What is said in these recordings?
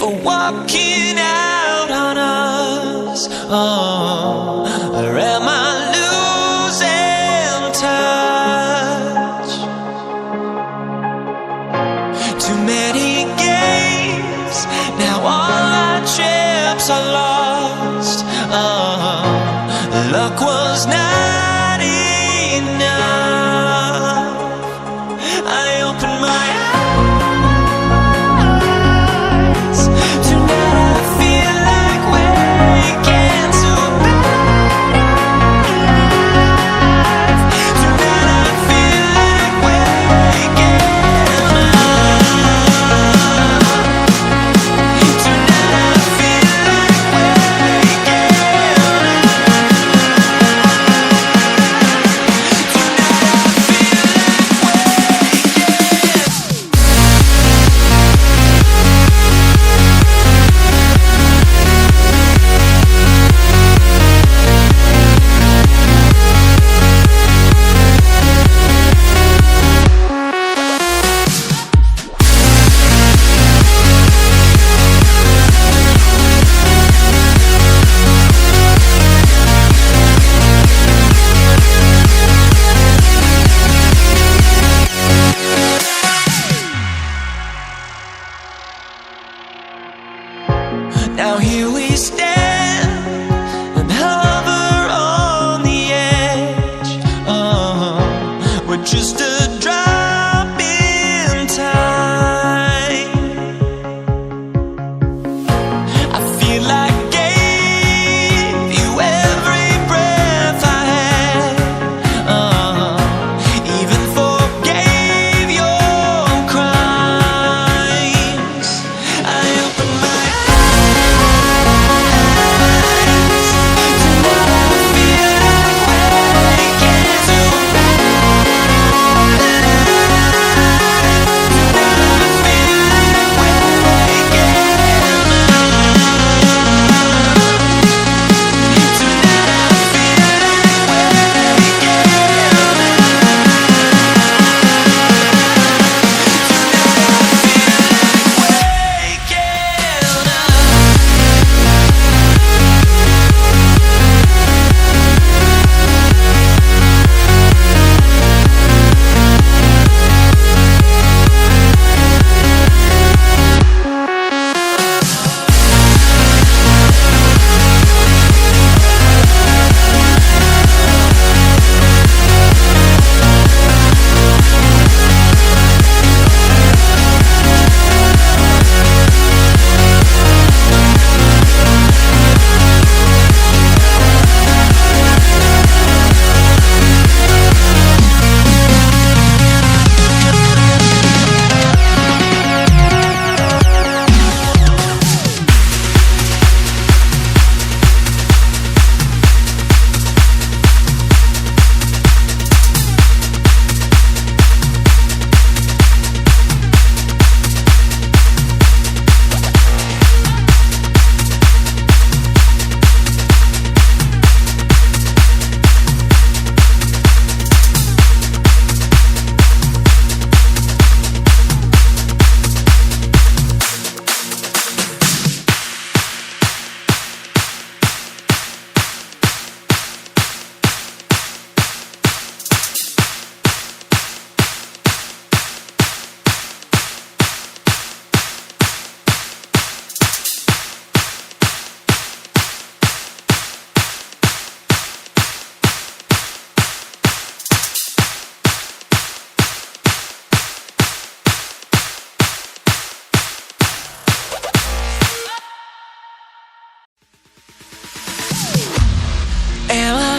for walking out on us? Oh, or am I losing touch? Too many games, now all our chips are lost. Oh, luck was not enough. I opened my eyes. Tonight I feel like waking to life. Tonight I feel like waking up. Tonight I feel like waking Now here we stand and hover on the edge. Oh, we're just a drop in time. I feel like I gave you every breath I had. Even forgave your crimes. I opened my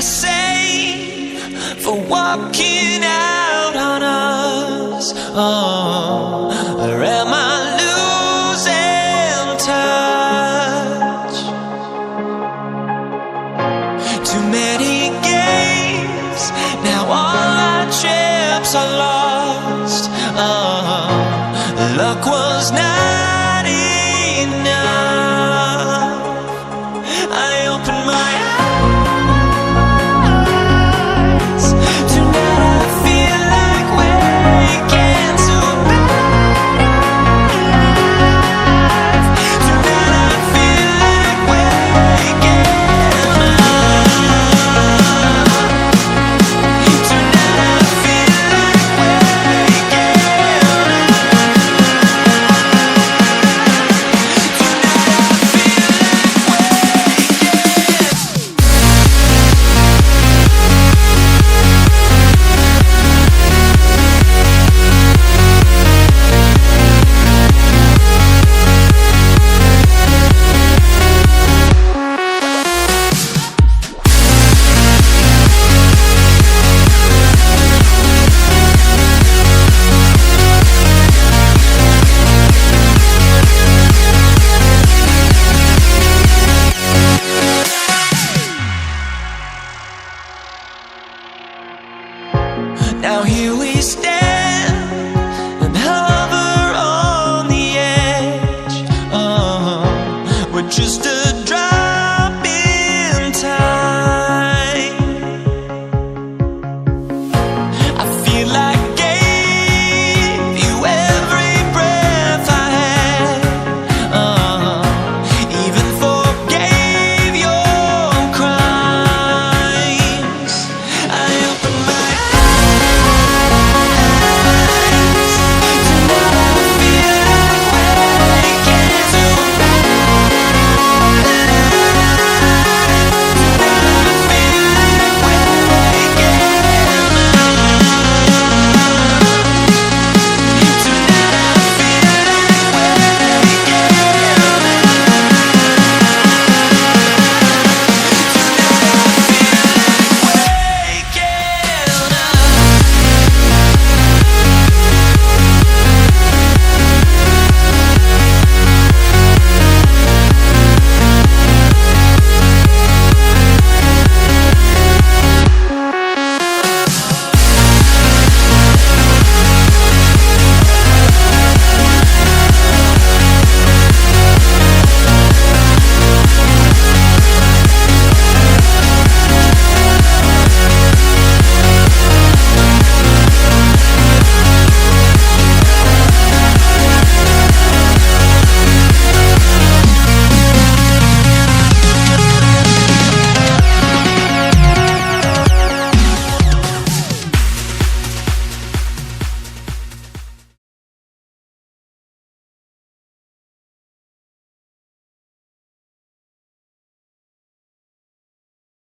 sane for walking out on us? Oh, or am I losing touch? Too many games, now all our chips are lost. Oh, luck was not